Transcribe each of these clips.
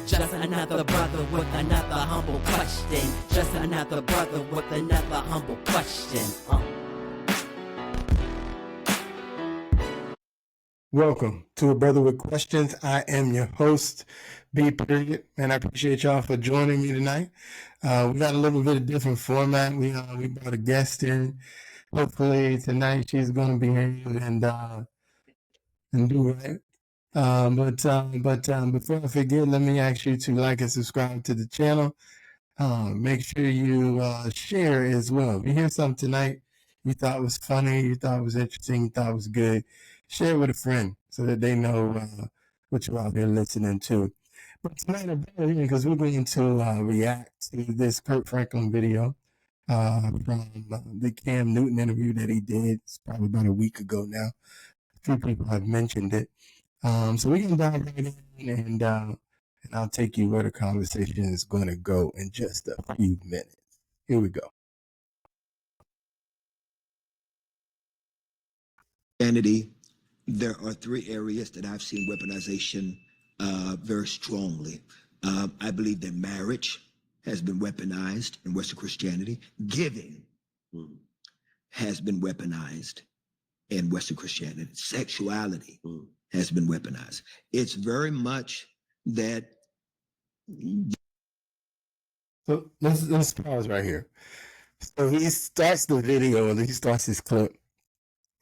Just another brother with another humble question. Just another brother with another humble question. Welcome to A Brother with Questions. I am your host, B. Period, and I appreciate y'all for joining me tonight. We got a little bit of different format. We brought a guest in. Hopefully tonight she's going to behave and do right. But before I forget, let me ask you to like and subscribe to the channel. Make sure you share as well. If you hear something tonight you thought was funny, you thought was interesting, you thought was good, share it with a friend so that they know what you're out there listening to. But tonight I'm here because we're going to react to this Kirk Franklin video from the Cam Newton interview that he did. It's probably about a week ago now. A few people have mentioned it. So we can dive right in and I'll take you where the conversation is going to go in just a few minutes. Here we go. Christianity, there are three areas that I've seen weaponization very strongly. I believe that marriage has been weaponized in Western Christianity. Giving has been weaponized in Western Christianity. Sexuality has been weaponized. It's very much that. So let's pause right here. So he starts the video, and he starts his clip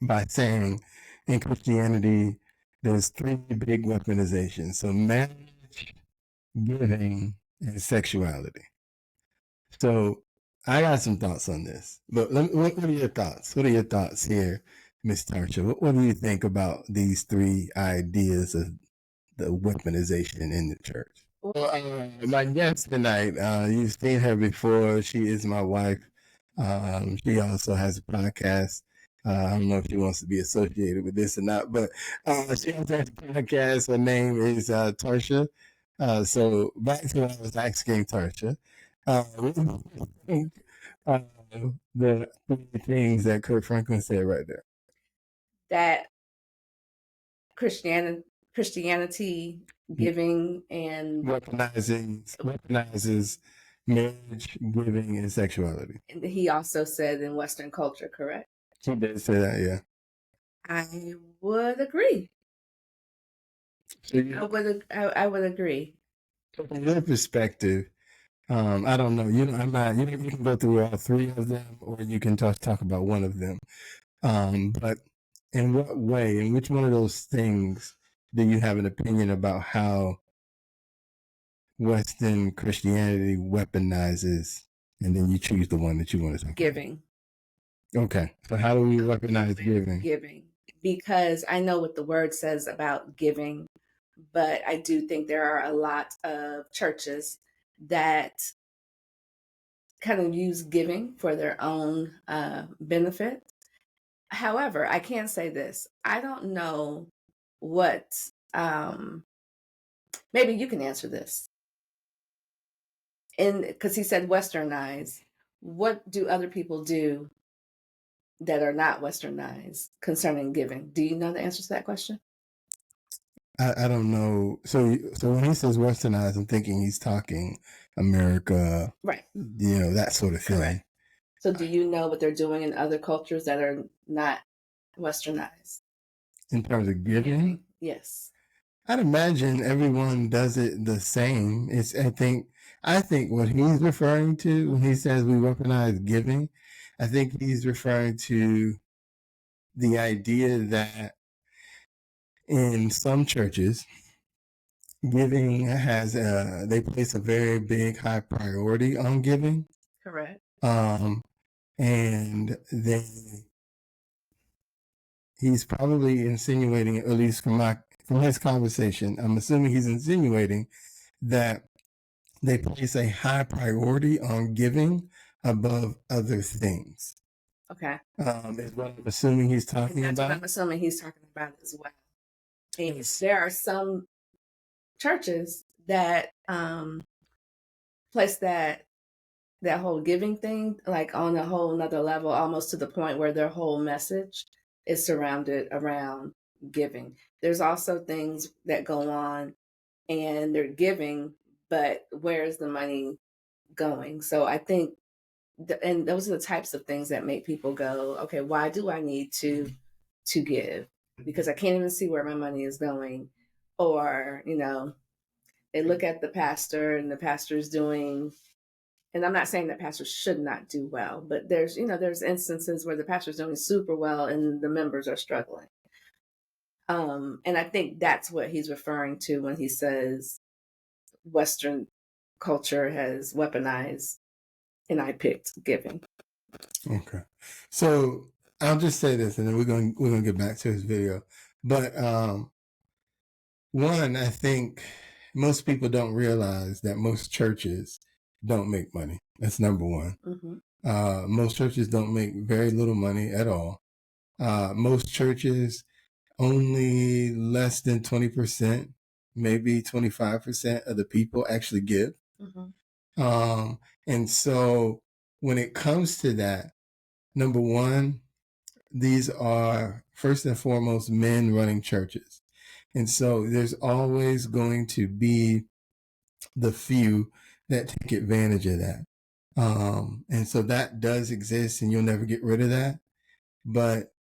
by saying in Christianity, there's three big weaponizations. So marriage, giving, and sexuality. So I got some thoughts on this. But what are your thoughts? What are your thoughts here, Miss Tarsha? What do you think about these three ideas of the weaponization in the church? Well, my guest tonight, you've seen her before. She is my wife. She also has a podcast. I don't know if she wants to be associated with this or not, but she also has a podcast. Her name is Tarsha. So back to what I was asking Tarsha. What do you think the three things that Kirk Franklin said right there? That Christianity, giving, and weaponizes marriage, giving, and sexuality. And he also said in Western culture, correct? She did say that, yeah. I would agree. So I would agree. From your perspective, I don't know. I'm not. You can go through all three of them, or you can talk about one of them. But in what way, in which one of those things do you have an opinion about how Western Christianity weaponizes, and then you choose the one that you want to talk about? Giving. Okay. So how do we weaponize giving? Giving. Because I know what the word says about giving, but I do think there are a lot of churches that kind of use giving for their own benefit. However, I can say this. I don't know what, maybe you can answer this. Because he said westernized. What do other people do that are not westernized concerning giving? Do you know the answer to that question? I don't know. So when he says westernized, I'm thinking he's talking America, right? That sort of thing. Correct. So do you know what they're doing in other cultures that are not westernized? In terms of giving? Yes. I'd imagine everyone does it the same. I think what he's referring to when he says we weaponize giving, I think he's referring to the idea that in some churches, giving they place a very big, high priority on giving. Correct. And he's probably insinuating, at least from his conversation, I'm assuming he's insinuating that they place a high priority on giving above other things. Okay. Is what I'm assuming he's talking about. That's what I'm assuming he's talking about as well. And there are some churches that place that whole giving thing like on a whole another level, almost to the point where their whole message is surrounded around giving. There's also things that go on and they're giving, but where's the money going? So I think, and those are the types of things that make people go, okay, why do I need to give? Because I can't even see where my money is going. Or, they look at the pastor and the pastor's doing, and I'm not saying that pastors should not do well, but there's instances where the pastor's doing super well and the members are struggling. And I think that's what he's referring to when he says Western culture has weaponized, and I picked giving. Okay. So I'll just say this, and then we're gonna get back to his video. But one, I think most people don't realize that most churches don't make money. That's number one. Mm-hmm. Most churches don't make very little money at all. Most churches, only less than 20%, maybe 25% of the people actually give. Mm-hmm. And so when it comes to that, number one, these are first and foremost men running churches. And so there's always going to be the few that take advantage of that. And so that does exist, and you'll never get rid of that. But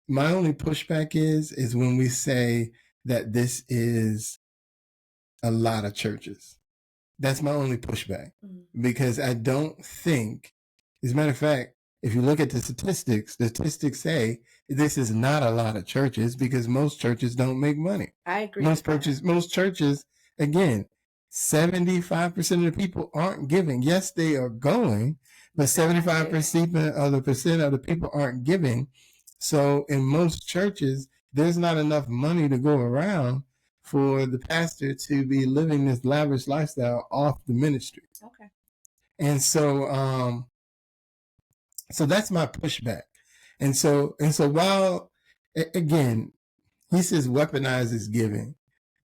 my only pushback is when we say that this is a lot of churches. That's my only pushback, because I don't think, as a matter of fact, if you look at the statistics say this is not a lot of churches, because most churches don't make money. I agree. Most churches, again, 75% of the people aren't giving. Yes, they are going, but 75% of the people aren't giving. So in most churches, there's not enough money to go around for the pastor to be living this lavish lifestyle off the ministry. Okay. And so, so that's my pushback. And so while, again, he says weaponizes giving,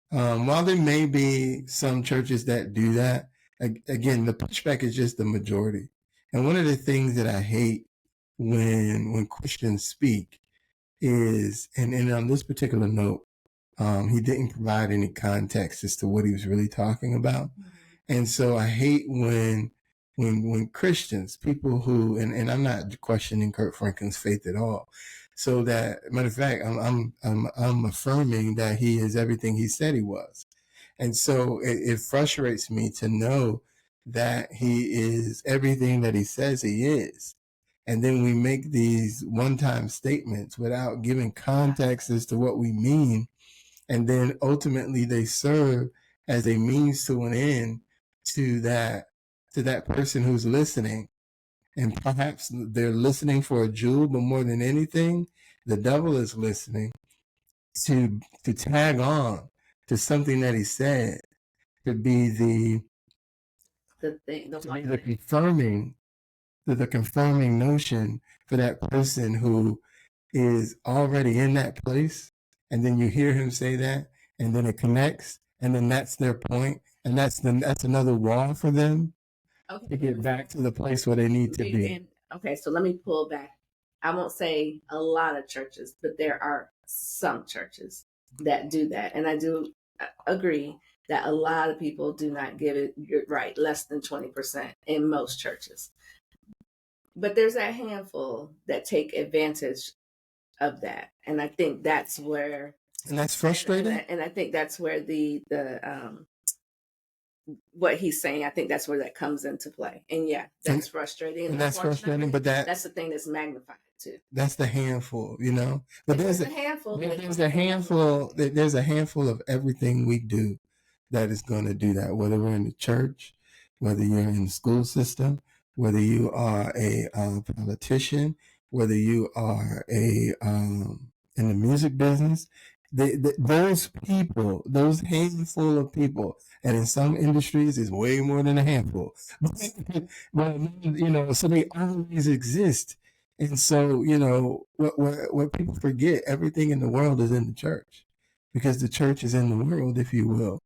while there may be some churches that do that, again, the pushback is just the majority. And one of the things that I hate when Christians speak is, and on this particular note, he didn't provide any context as to what he was really talking about. And so I hate when Christians, people who, and I'm not questioning Kirk Franklin's faith at all. So that, matter of fact, I'm affirming that he is everything he said he was. And so it frustrates me to know that he is everything that he says he is. And then we make these one-time statements without giving context as to what we mean. And then ultimately they serve as a means to an end to that person who's listening. And perhaps they're listening for a jewel, but more than anything, the devil is listening to tag on to something that he said, to be the confirming notion for that person who is already in that place. And then you hear him say that, and then it connects, and then that's their point, and that's another wall for them to get back to the place where they need to be. Okay, so let me pull back. I won't say a lot of churches, but there are some churches that do that. And I do agree that a lot of people do not give it, you're right, less than 20% in most churches. But there's a handful that take advantage of that. And I think that's where... And that's frustrating? And I think that's where the what he's saying, I think that's where that comes into play. And yeah, that's frustrating. And that's frustrating, but that's the thing that's magnified too. That's the handful, But there's a handful. There's a handful of everything we do that is going to do that, whether we're in the church, whether you're in the school system, whether you are a politician, whether you are in the music business. Those people, those handful of people, and in some industries is way more than a handful. But so they always exist. And so, what people forget, everything in the world is in the church, because the church is in the world, if you will.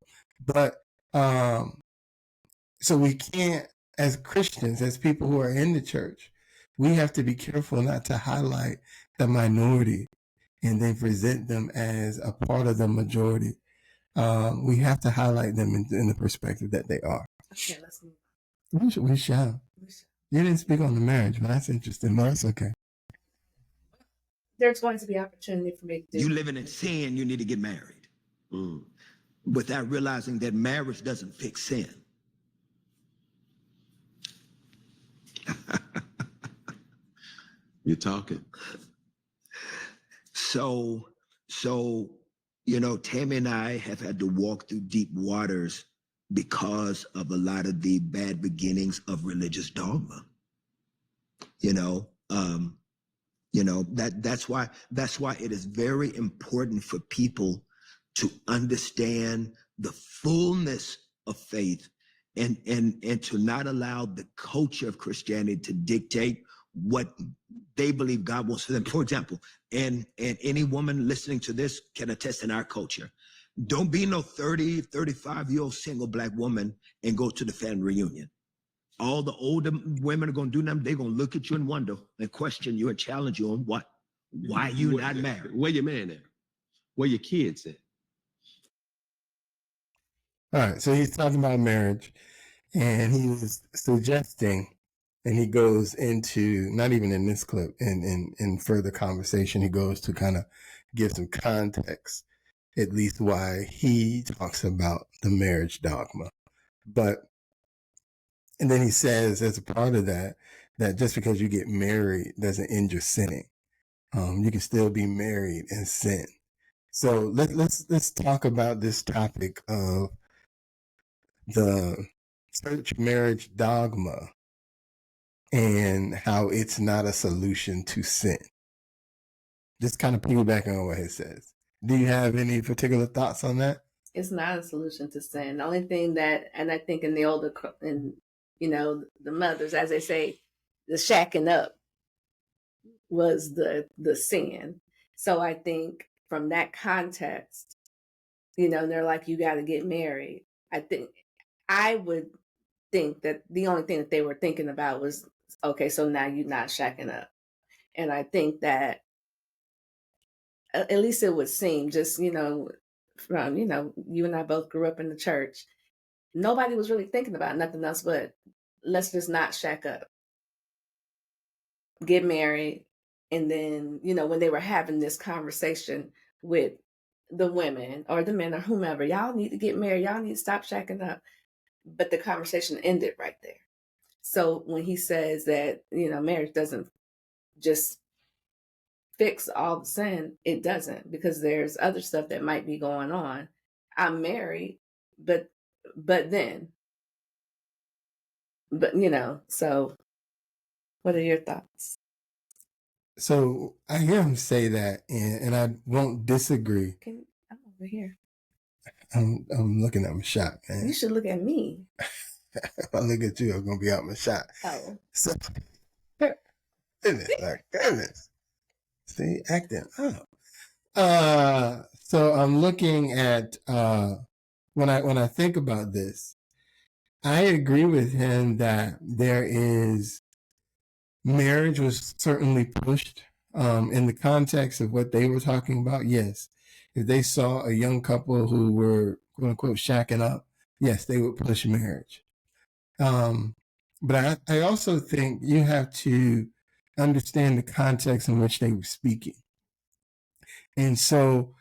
But so we can't, as Christians, as people who are in the church, we have to be careful not to highlight the minority and then present them as a part of the majority. we have to highlight them in the perspective that they are. Okay, let's move We shall. You didn't speak on the marriage, but that's interesting. No, that's okay. There's going to be opportunity for me to do. You living in sin, you need to get married. Without realizing that marriage doesn't fix sin. You're talking. So, Tammy and I have had to walk through deep waters because of a lot of the bad beginnings of religious dogma. That's why it is very important for people to understand the fullness of faith and to not allow the culture of Christianity to dictate what they believe God wants for them. For example, and any woman listening to this can attest in our culture. Don't be no 30, 35-year-old single Black woman and go to the family reunion. All the older women are going to do them. They're going to look at you and wonder and question you and challenge you on why you not married. Where your man at? Where your kids at? All right, so he's talking about marriage, and he was suggesting, and he goes into, not even in this clip, in further conversation, he goes to kind of give some context, at least why he talks about the marriage dogma. And then he says, as a part of that just because you get married doesn't end your sinning. You can still be married and sin. So let's talk about this topic of the church marriage dogma and how it's not a solution to sin. Just kind of piggybacking on what he says. Do you have any particular thoughts on that? It's not a solution to sin. The only thing that, and I think in the older, the mothers, as they say, the shacking up was the sin. So I think from that context, they're like, you got to get married. I would think that the only thing that they were thinking about was, okay, so now you're not shacking up. And I think that at least it would seem, just, from, you and I both grew up in the church. Nobody was really thinking about nothing else but let's just not shack up, get married. And then, when they were having this conversation with the women or the men or whomever, y'all need to get married. Y'all need to stop shacking up. But the conversation ended right there. So when he says that, marriage doesn't just fix all the sin, it doesn't, because there's other stuff that might be going on. I'm married, but so what are your thoughts? So I hear him say that, and I won't disagree. I'm over here. I'm looking at my shot, man. You should look at me. If I look at you, I'm gonna be out my shot. Oh. So, goodness. See, acting up. So I'm looking at when I think about this, I agree with him that marriage was certainly pushed in the context of what they were talking about. Yes, if they saw a young couple who were quote unquote shacking up, yes, they would push marriage. But I also think you have to understand the context in which they were speaking. And so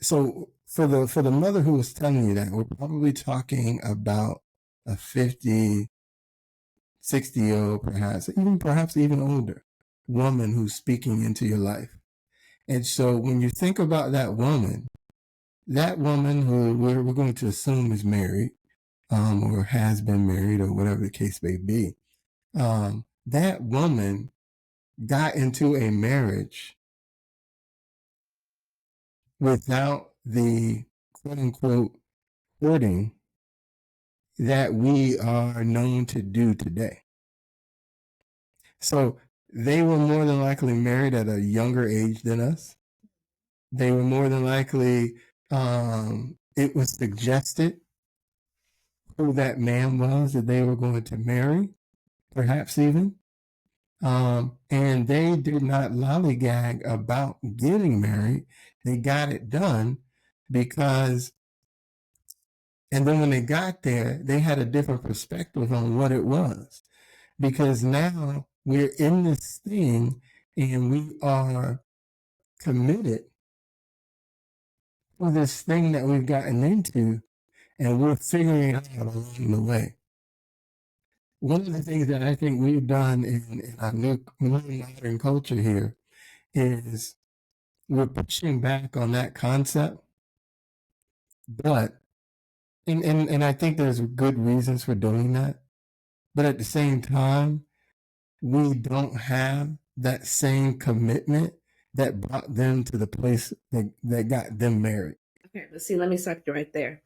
for the mother who was telling you that, we're probably talking about a 50, 60-year-old, perhaps even older woman who's speaking into your life. And so when you think about that woman who we're going to assume is married, or has been married, or whatever the case may be, that woman got into a marriage without the quote unquote courting that we are known to do today. So they were more than likely married at a younger age than us. They were more than likely, it was suggested who that man was that they were going to marry, perhaps even. And they did not lollygag about getting married. They got it done because And then when they got there, they had a different perspective on what it was. Because now we're in this thing and we are committed to this thing that we've gotten into, and we're figuring it out along the way. One of the things that I think we've done in our new modern culture here is we're pushing back on that concept, but and I think there's good reasons for doing that. But at the same time, we don't have that same commitment that brought them to the place that got them married. Okay, let's see. Let me stop you right there.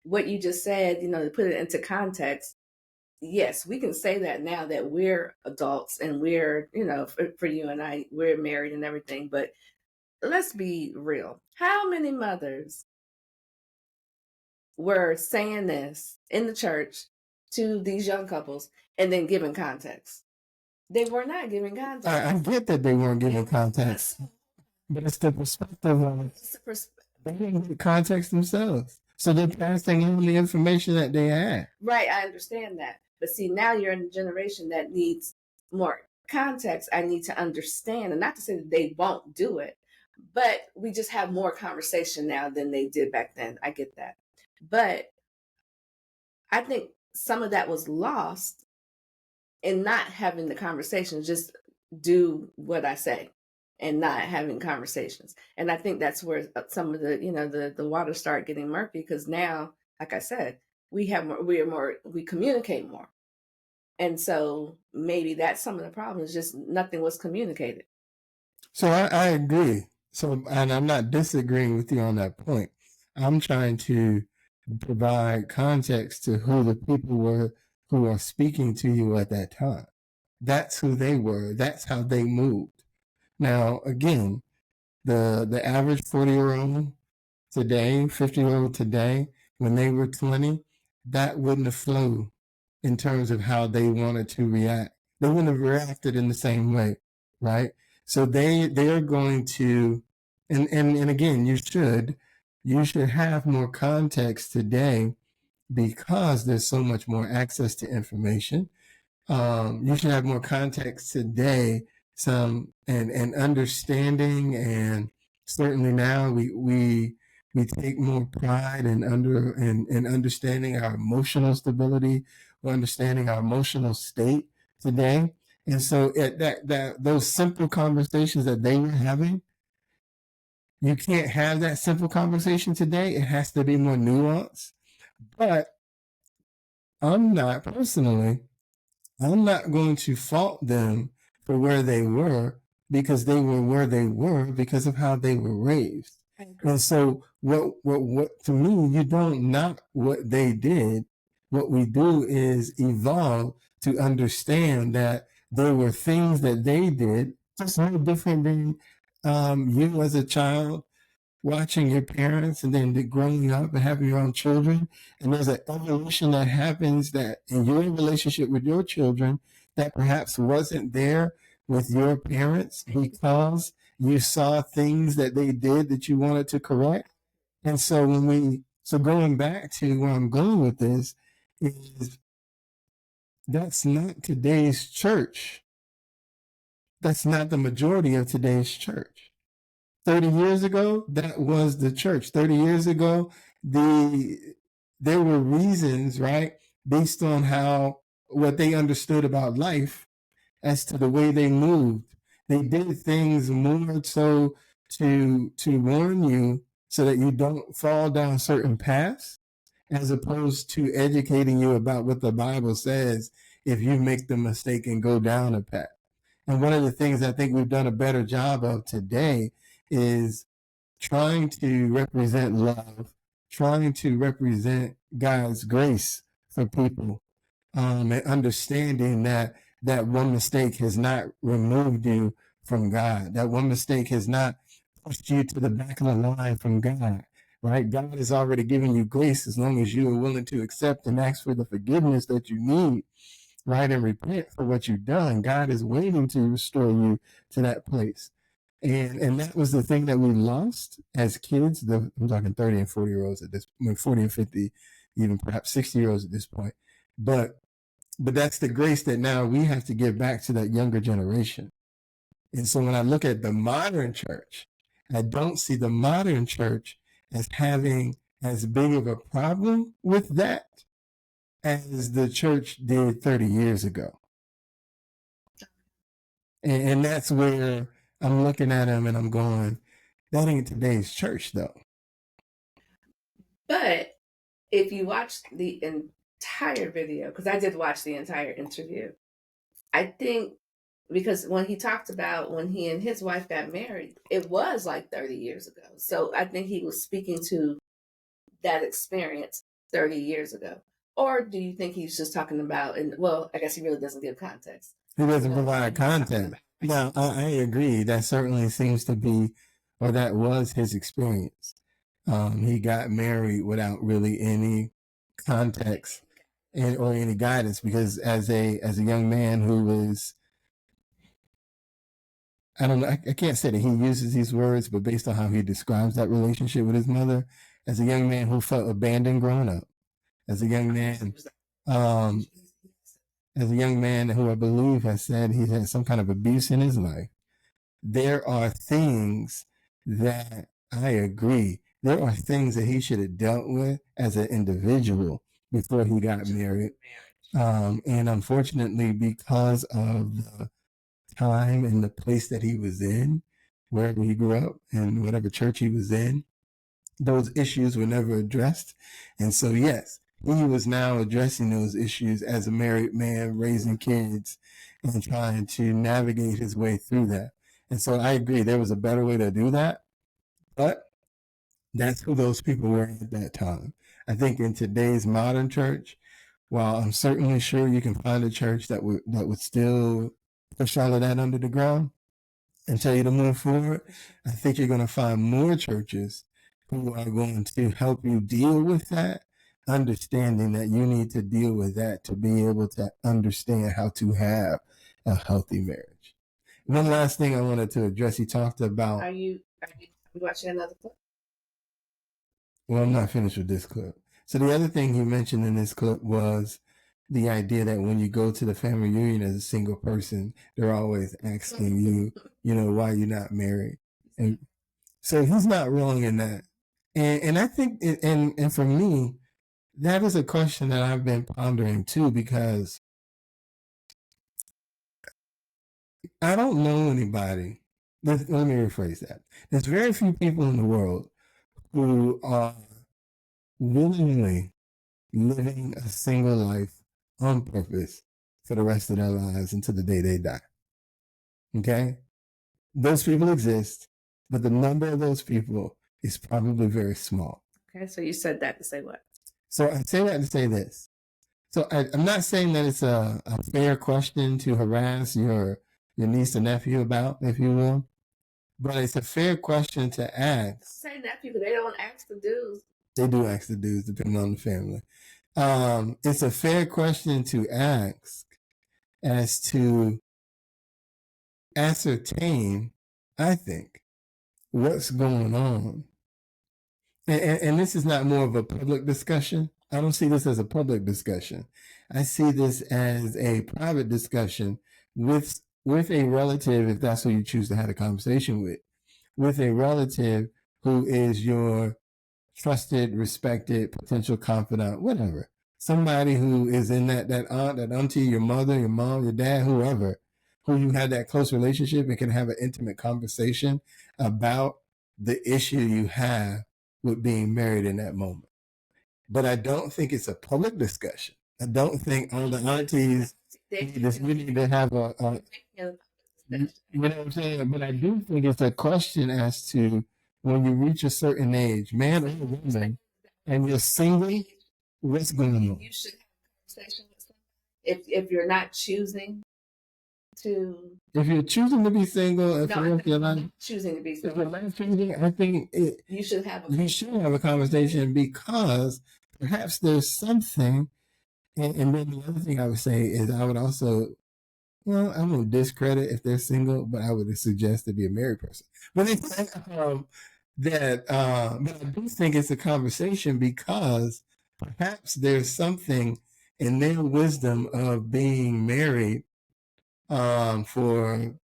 What you just said, to put it into context, yes, we can say that now that we're adults and we're, for you and I, we're married and everything. But let's be real. How many mothers were saying this in the church to these young couples and then giving context? They were not giving context. I get that they weren't giving context, but it's the perspective of they didn't get context themselves. So they're passing on the information that they had. Right, I understand that. But see, now you're in a generation that needs more context. I need to understand, and not to say that they won't do it, but we just have more conversation now than they did back then. I get that. But I think some of that was lost in not having the conversation, just do what I say and not having conversations. And I think that's where some of the water start getting murky, because now, like I said, we communicate more. And so maybe that's some of the problems, just nothing was communicated. So I agree. So, and I'm not disagreeing with you on that point. I'm trying to provide context to who the people were who are speaking to you at that time. That's who they were. That's how they moved. Now, again, the average 40-year-old today, 50-year-old today, when they were 20, that wouldn't have flowed in terms of how they wanted to react. They wouldn't have reacted in the same way, right? So they're going to, and again, you should have more context today because there's so much more access to information. You should have more context today, and understanding, and certainly now we take more pride in understanding our emotional stability, or understanding our emotional state today. And so that those simple conversations that they were having, you can't have that simple conversation today. It has to be more nuanced. But I'm not going to fault them for where they were, because they were where they were because of how they were raised. And so what to me, you don't knock what they did. What we do is evolve to understand that there were things that they did just no different than you as a child watching your parents and then growing up and having your own children. And there's an evolution that happens that in your relationship with your children that perhaps wasn't there with your parents, because you saw things that they did that you wanted to correct. And so going back to where I'm going with this is, that's not today's church. That's not the majority of today's church. 30 years ago, that was the church. 30 years ago, there were reasons, right, based on what they understood about life as to the way they moved. They did things more so to warn you so that you don't fall down certain paths, as opposed to educating you about what the Bible says if you make the mistake and go down a path. And one of the things I think we've done a better job of today is trying to represent love, trying to represent God's grace for people, and understanding that one mistake has not removed you from God. That one mistake has not pushed you to the back of the line from God, right? God has already given you grace as long as you are willing to accept and ask for the forgiveness that you need, right? And repent for what you've done. God is waiting to restore you to that place. And that was the thing that we lost as kids. I'm talking 30 and 40-year-olds at this, 40 and 50 even perhaps 60-year-olds at this point. But that's the grace that now we have to give back to that younger generation. And so when I look at the modern church, I don't see the modern church as having as big of a problem with that as the church did 30 years ago. And that's where I'm looking at them and I'm going, that ain't today's church though. But if you watch the entire video, because I did watch the entire interview, I think because when he talked about when he and his wife got married, it was like 30 years ago. So I think he was speaking to that experience 30 years ago. Or do you think he's just talking about, and well, I guess he really doesn't give context. He doesn't provide context. Now, I agree. That certainly seems to be, or that was his experience. He got married without really any context or any guidance, because as a young man who was, I don't know, I can't say that he uses these words, but based on how he describes that relationship with his mother, as a young man who felt abandoned growing up, as a young man, who I believe has said he had some kind of abuse in his life, there are things that I agree. There are things that he should have dealt with as an individual before he got married. And unfortunately, because of the time and the place that he was in, wherever he grew up and whatever church he was in, those issues were never addressed. And so, yes, he was now addressing those issues as a married man, raising kids and trying to navigate his way through that. And so I agree, there was a better way to do that, but that's who those people were at that time. I think in today's modern church, while I'm certainly sure you can find a church that would still push all of that under the ground and tell you to move forward, I think you're going to find more churches who are going to help you deal with that, understanding that you need to deal with that to be able to understand how to have a healthy marriage. One last thing I wanted to address, he talked about... Are you watching another clip? Well, I'm not finished with this clip. So the other thing he mentioned in this clip was the idea that when you go to the family reunion as a single person, they're always asking you, why you're not married. And so he's not wrong in that. And I think, and for me, that is a question that I've been pondering too, because I don't know anybody. Let me rephrase that. There's very few people in the world who are willingly living a single life on purpose for the rest of their lives until the day they die. Okay? Those people exist, but the number of those people is probably very small. Okay, so you said that to say what? So I say that to say this. So I'm not saying that it's a fair question to harass your niece or nephew about, if you will, but it's a fair question to ask. Say nephew, because they don't ask the dudes. They do ask the dudes, depending on the family. It's a fair question to ask as to ascertain, I think, what's going on. And this is not more of a public discussion. I don't see this as a public discussion. I see this as a private discussion with a relative, if that's who you choose to have a conversation with a relative who is your trusted, respected, potential confidant, whatever. Somebody who is in that aunt, that auntie, your mother, your mom, your dad, whoever, who you have that close relationship and can have an intimate conversation about the issue you have with being married in that moment. But I don't think it's a public discussion. I don't think all the aunties, we need to have you know what I'm saying? But I do think it's a question as to when you reach a certain age, man or woman, and you're single, what's going on? You should have a conversation with someone. If you're not choosing to... If you're choosing to be single, if you're not choosing to be single, if you're not choosing, I think you should have a conversation, because perhaps there's something. And then the other thing I would say is I would also, well, I won't discredit if they're single, but I would suggest to be a married person. But but I do think it's a conversation, because perhaps there's something in their wisdom of being married for,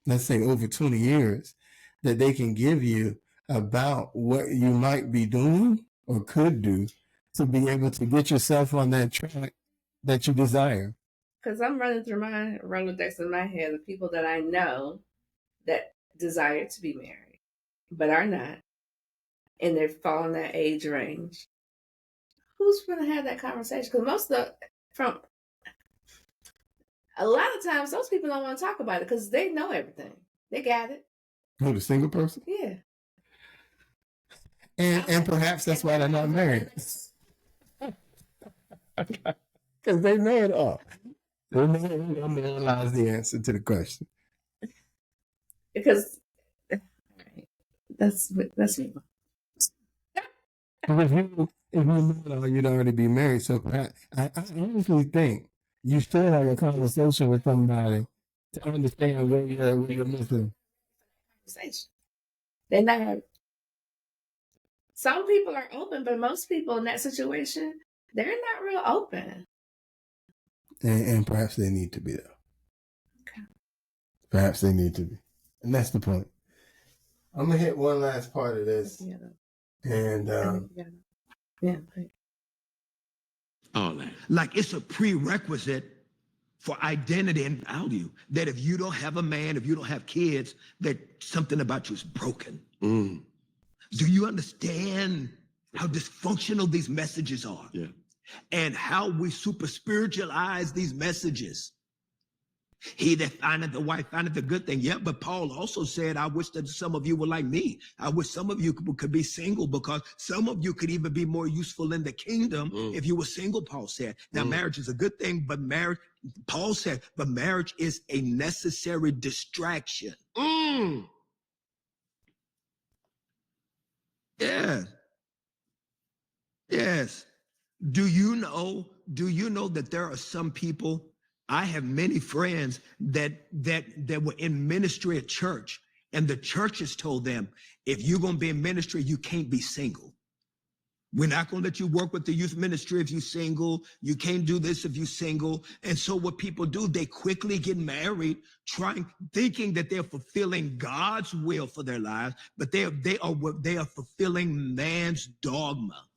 let's say, over 20 years that they can give you about what you might be doing or could do to be able to get yourself on that track that you desire. Because I'm running through my Rolodex in my head of people that I know that desire to be married, but are not, and they're falling that age range. Who's going to have that conversation? Because a lot of times, those people don't want to talk about it because they know everything. They got it. Who, the single person? Yeah. And perhaps that's why they're not married. Because they know it all. They realize the answer to the question. Because that's me. If you know it all, you'd already be married. So perhaps, I honestly think you should have a conversation with somebody to understand where you're missing. They're not. Some people are open, but most people in that situation, they're not real open. And perhaps they need to be, though. Okay. Perhaps they need to be. And that's the point. I'm going to hit one last part of this. Yeah. And yeah. All that. Like it's a prerequisite for identity and value that if you don't have a man, if you don't have kids, that something about you is broken. Mm. Do you understand how dysfunctional these messages are? Yeah. And how we super spiritualize these messages? He that findeth a wife findeth a good thing. Yeah, but Paul also said, I wish that some of you were like me. I wish some of you could be single, because some of you could even be more useful in the kingdom if you were single, Paul said. Now, marriage is a good thing, but Paul said, but marriage is a necessary distraction. Yes. Yes. Do you know that there are some people? I have many friends that were in ministry at church, and the church has told them, if you're going to be in ministry, you can't be single. We're not going to let you work with the youth ministry if you're single. You can't do this if you're single. And so what people do, they quickly get married, thinking that they're fulfilling God's will for their lives, but they are fulfilling man's dogma.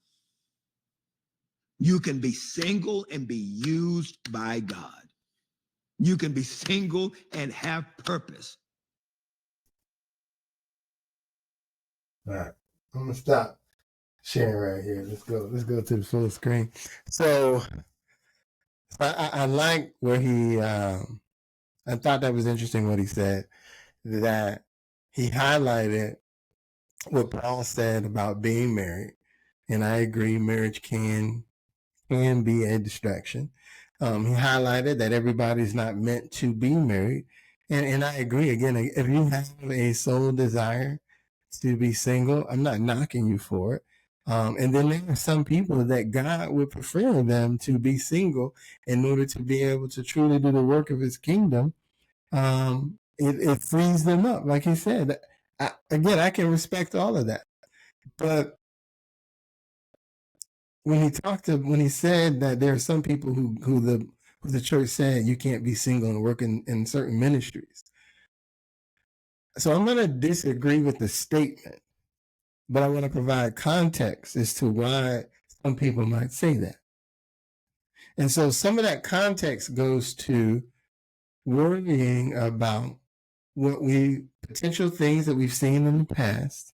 You can be single and be used by God. You can be single and have purpose. all right, I'm going to stop sharing right here. Let's go to the full screen. So I like where I thought that was interesting what he said, that he highlighted what Paul said about being married. And I agree, marriage can be a distraction. He highlighted that everybody's not meant to be married. And I agree. Again, if you have a soul desire to be single, I'm not knocking you for it. And then there are some people that God would prefer them to be single in order to be able to truly do the work of his kingdom. It frees them up. Like he said, I can respect all of that. But when he said that there are some people who the church said you can't be single and work in certain ministries. So I'm going to disagree with the statement, but I want to provide context as to why some people might say that. And so some of that context goes to worrying about potential things that we've seen in the past,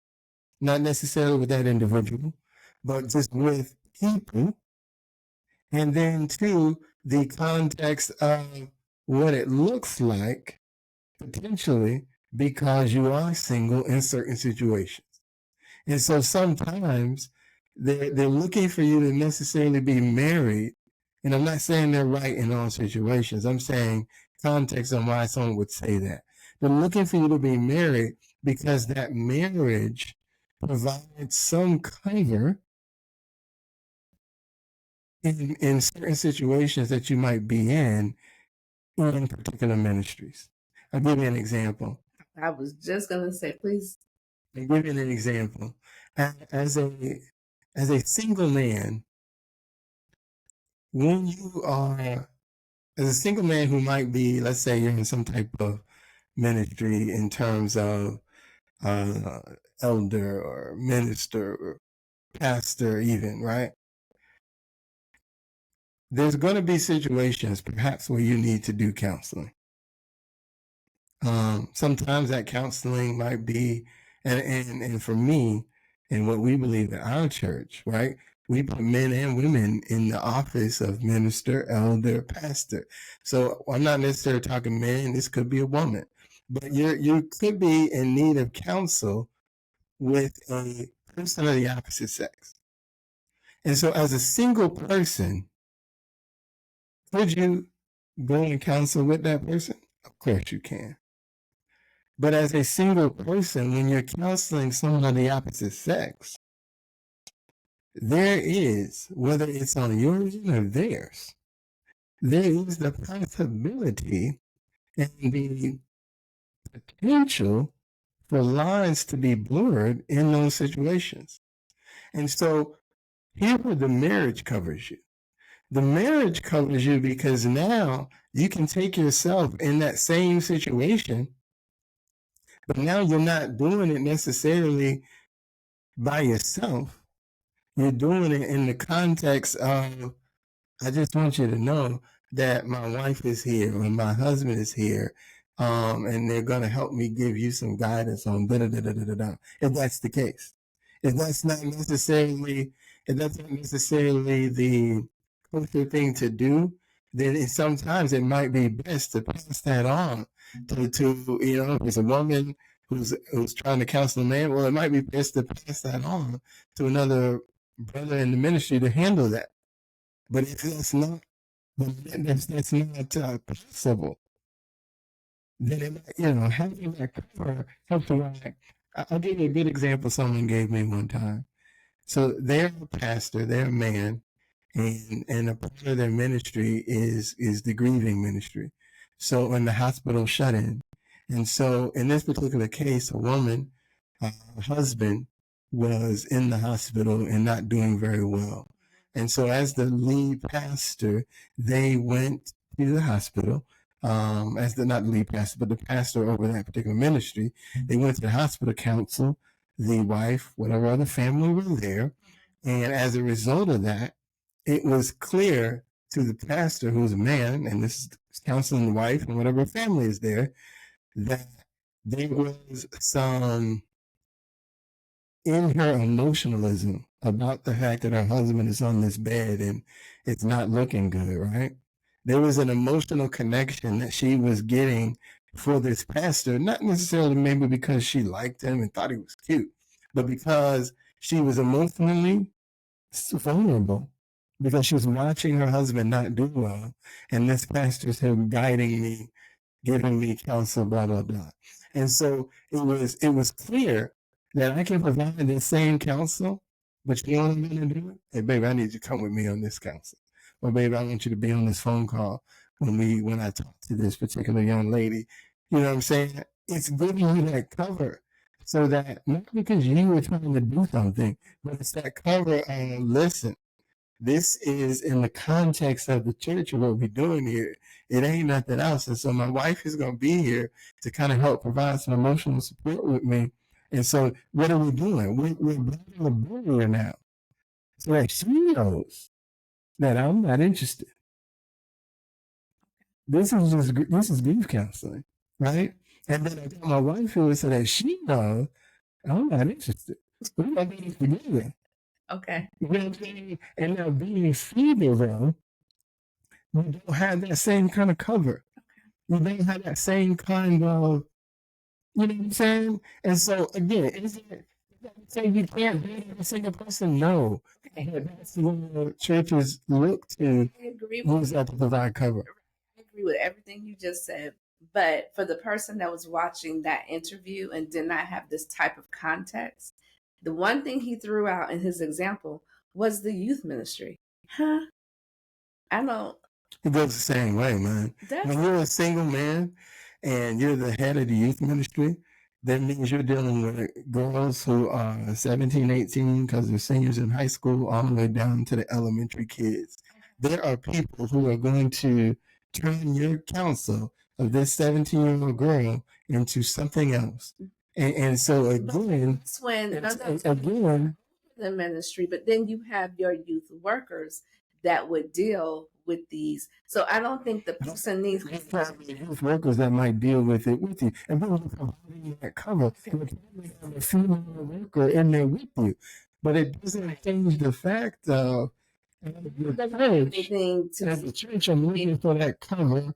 not necessarily with that individual, but just with people. And then two, the context of what it looks like potentially because you are single in certain situations. And so sometimes they're looking for you to necessarily be married. And I'm not saying they're right in all situations. I'm saying context on why someone would say that. They're looking for you to be married because that marriage provides some cover in certain situations that you might be in particular ministries. I'll give you an example. I was just going to say, please. I'll give you an example. As a single man, when you are, as a single man who might be, let's say you're in some type of ministry in terms of elder or minister or pastor even, right? There's going to be situations perhaps where you need to do counseling. Sometimes that counseling might be, and for me, and what we believe in our church, right? We put men and women in the office of minister, elder, pastor. So I'm not necessarily talking men. This could be a woman, but you could be in need of counsel with a person of the opposite sex. And so as a single person, could you go and counsel with that person? Of course you can. But as a single person, when you're counseling someone of the opposite sex, there is, whether it's on yours or theirs, there is the possibility and the potential for lines to be blurred in those situations. And so here's where the marriage covers you. The marriage covers you because now you can take yourself in that same situation, but now you're not doing it necessarily by yourself. You're doing it in the context of, I just want you to know that my wife is here or my husband is here, and they're going to help me give you some guidance on da da da da da da. If that's the case, if that's not necessarily, if that's not necessarily the kosher thing to do, then sometimes it might be best to pass that on to if it's a woman who's trying to counsel a man, well, it might be best to pass that on to another brother in the ministry to handle that. But if that's not, that's not possible, then it might, having that cover helps a lot. I'll give you a good example someone gave me one time. So they're a pastor, they're a man, and a part of their ministry is the grieving ministry. So when the hospital shut in, and so in this particular case, a woman, her husband was in the hospital and not doing very well. And so as the lead pastor, they went to the hospital, as the not the lead pastor, but the pastor over that particular ministry. They went to the hospital council, the wife, whatever other family were there. And as a result of that, it was clear to the pastor, who's a man, and this is counseling the wife and whatever family is there, that there was some in her emotionalism about the fact that her husband is on this bed and it's not looking good, right? There was an emotional connection that she was getting for this pastor, not necessarily maybe because she liked him and thought he was cute, but because she was emotionally vulnerable because she was watching her husband not do well, and this pastor's him guiding me, giving me counsel, blah blah blah. And so it was clear that I can provide the same counsel, but you know what I'm gonna do? Hey baby, I need you to come with me on this counsel. Or baby, I want you to be on this phone call when I talk to this particular young lady. You know what I'm saying? It's giving you that cover. So that not because you were trying to do something, but it's that cover of listen, this is in the context of the church of what we're doing here. It ain't nothing else. And so my wife is going to be here to kind of help provide some emotional support with me. And so what are we doing? We're building a barrier now so that she knows that I'm not interested. This is grief counseling, right? And then I got my wife here so that she knows I'm not interested. We're going to do this together. Okay. You know what I'm saying? And now being female, though, you don't have that same kind of cover. You don't have that same kind of, you know what I'm saying? And so, again, is it say you can't be a single person? No. But that's what churches look to I agree use with that to provide cover. I agree with everything you just said. But for the person that was watching that interview and did not have this type of context, the one thing he threw out in his example was the youth ministry. Huh? I don't. It goes the same way, man. When you're a single man and you're the head of the youth ministry, that means you're dealing with girls who are 17, 18, because they're seniors in high school, all the way down to the elementary kids. there are people who are going to turn your counsel of this 17-year-old girl into something else. And so again, That's when again, the ministry, but then you have your youth workers that would deal with these. So I don't think the person needs youth workers that might deal with it with you. And then you're providing that cover. You're probably have a female worker in there with you. But it doesn't change the fact of anything to as a church, I'm looking for that cover,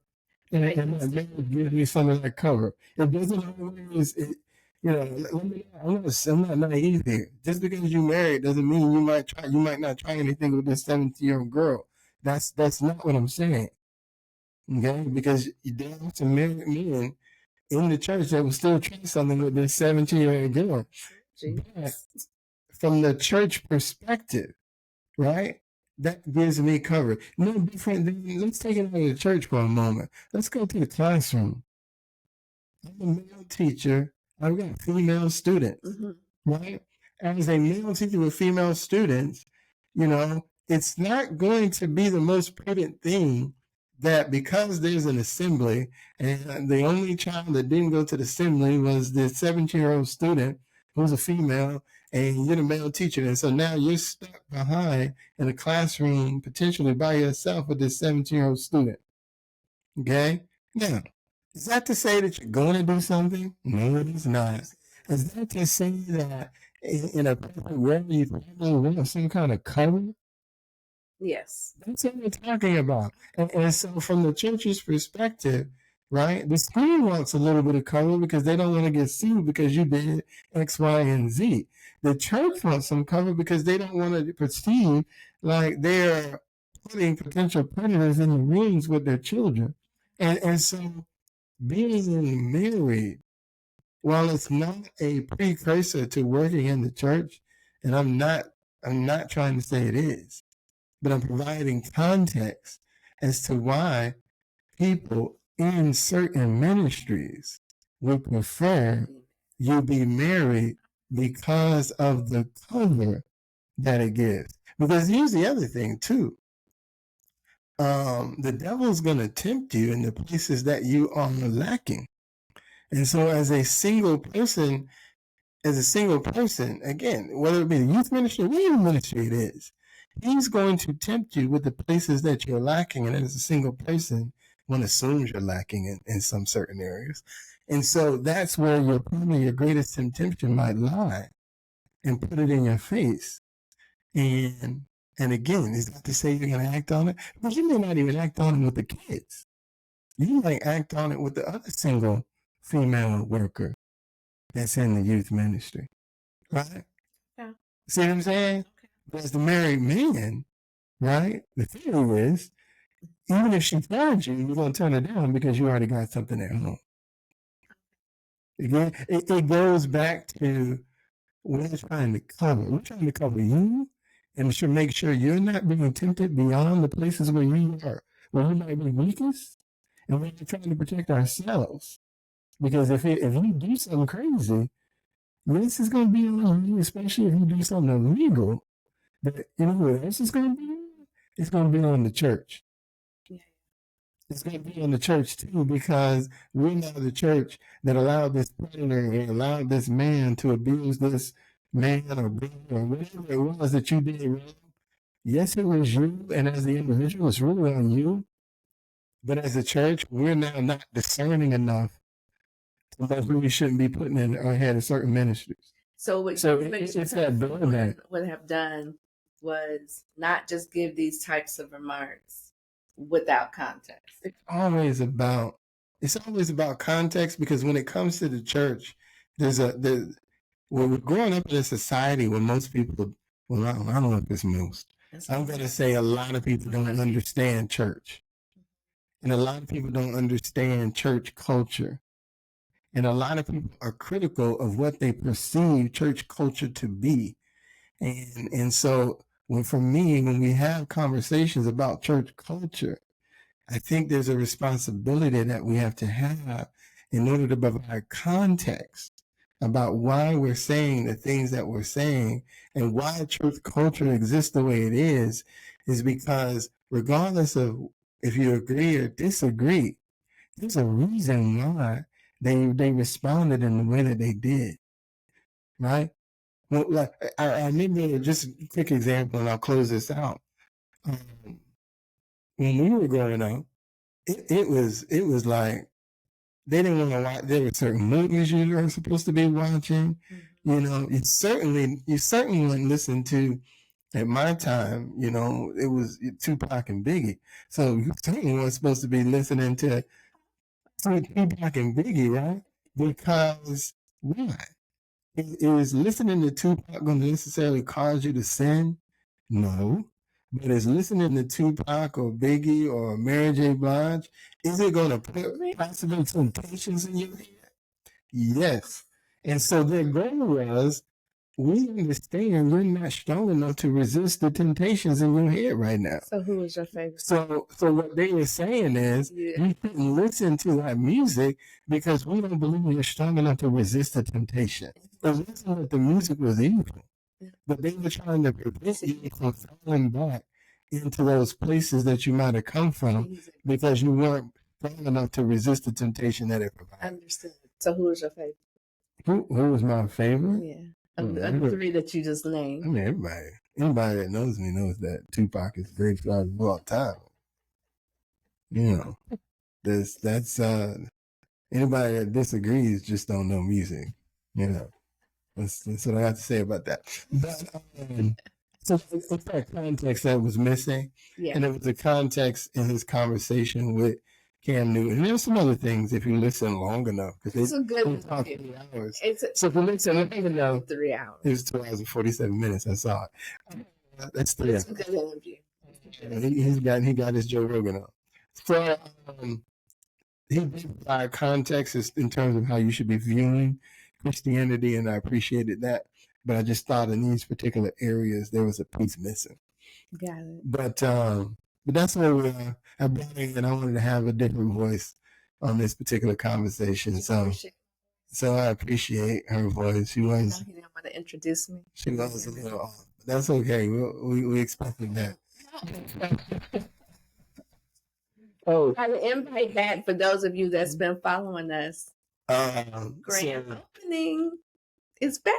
and that man gives me some of that cover. It doesn't always, I'm not naive here. Just because you married doesn't mean you might not try anything with this 17-year-old girl. That's not what I'm saying. Okay, because there are some married men in the church that will still try something with this 17-year-old girl. But from the church perspective, right? That gives me cover. No different than, let's take it out of the church for a moment. Let's go to the classroom. I'm a male teacher. I've got female students, right? As a male teacher with female students, it's not going to be the most prudent thing that because there's an assembly and the only child that didn't go to the assembly was the 17-year-old student who's a female, and you're the male teacher. And so now you're stuck behind in a classroom, potentially by yourself with this 17-year-old student. Okay? Now, is that to say that you're going to do something? No, it is not. Is that to say that in a perfect world you probably want some kind of cover? Yes. That's what we're talking about. And so from the church's perspective, right, the school wants a little bit of cover because they don't want to get sued because you did X, Y, and Z. The church wants some cover because they don't want to perceive like they're putting potential predators in the rooms with their children. And so being married, while it's not a precursor to working in the church, and I'm not trying to say it is, but I'm providing context as to why people in certain ministries would prefer you be married because of the cover that it gives. Because here's the other thing too. The devil's going to tempt you in the places that you are lacking. And so as a single person, again, whether it be the youth ministry or whatever ministry it is, he's going to tempt you with the places that you're lacking. And as a single person, one assumes you're lacking in some certain areas. And so that's where probably your greatest temptation might lie, and put it in your face. And again, is that to say you're going to act on it? But you may not even act on it with the kids. You might act on it with the other single female worker that's in the youth ministry, right? Yeah. See what I'm saying? Okay. But as the married man, right, the theory is, even if she finds you, you're going to turn her down because you already got something at home. Again, it goes back to, we're trying to cover. We're trying to cover you and make sure you're not being tempted beyond the places where you might be weakest. And we're trying to protect ourselves. Because if you do something crazy, this is going to be on you, especially if you do something illegal. But you know who else is going to be on? It's going to be on the church. Yeah. It's going to be on the church too, because we're now the church that allowed this predator and allowed this man to abuse this man or brother or whatever it was that you did wrong. Yes, it was you, and as the individual, it's really on you. But as a church, we're now not discerning enough to know who we shouldn't be putting in our head of certain ministries. So it's that burden. Would have done was not just give these types of remarks without context. It's always about context, because when it comes to the church, we're growing up in a society where most people, well, I don't know if it's most. I'm going to say a lot of people don't understand church. And a lot of people don't understand church culture. And a lot of people are critical of what they perceive church culture to be. And so when we have conversations about church culture, I think there's a responsibility that we have to have in order to provide context about why we're saying the things that we're saying, and why church culture exists the way it is because regardless of if you agree or disagree, there's a reason why they responded in the way that they did, right? Well, like I remember just a quick example, and I'll close this out. When we were growing up, it was like they didn't want to watch. There were certain movies you were supposed to be watching. You know, you certainly wouldn't listen to. At my time, you know, it was Tupac and Biggie. So you certainly weren't supposed to be listening to Tupac and Biggie, right? Because why? Is listening to Tupac going to necessarily cause you to sin? No. But is listening to Tupac or Biggie or Mary J. Blige, is it going to put possible temptations in your head? Yes. And so their goal was, we understand you're not strong enough to resist the temptations in your head right now. So who was your favorite? So what they were saying is, you shouldn't listen to our music because we don't believe you're strong enough to resist the temptation. It wasn't that the music was evil, but they were trying to prevent you from falling back into those places that you might have come from because you weren't strong enough to resist the temptation that it provided. Understood. So who was your favorite? Who was my favorite? Yeah. Of the three that you just named. I mean, anybody that knows me knows that Tupac is the greatest artist of all time. You know, that's anybody that disagrees just don't know music. You know, that's what I got to say about that. But so it's that context that was missing, and it was the context in his conversation with Cam Newton. And there's some other things if you listen long enough, because they talk 3 hours. So if you listen long enough, 3 hours. It was 2 hours and 47 minutes. I saw it. That's 3 hours. It's a good interview. He got his Joe Rogan on. So he did provide context in terms of how you should be viewing Christianity, and I appreciated that. But I just thought in these particular areas there was a piece missing. Got it. But that's where I brought in, and I wanted to have a different voice on this particular conversation. So I appreciate her voice. She was. He didn't want to introduce me. She was a little off. But that's okay. We expected that. Oh, I would invite that for those of you that's been following us. Grand opening is back.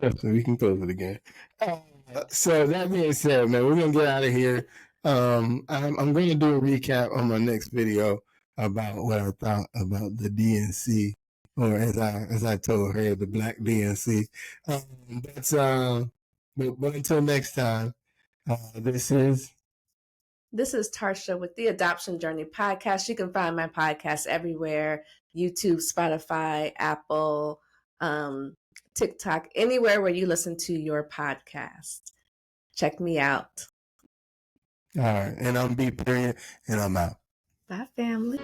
So we can close it again. So that being said, man, we're gonna get out of here. I'm going to do a recap on my next video about what I thought about the DNC, or as I told her, the Black DNC. But until next time, this is Tarsha with the Adoption Journey podcast. You can find my podcast everywhere: YouTube, Spotify, Apple, TikTok, anywhere where you listen to your podcast. Check me out. All right, and I'm B. And I'm out. Bye, family.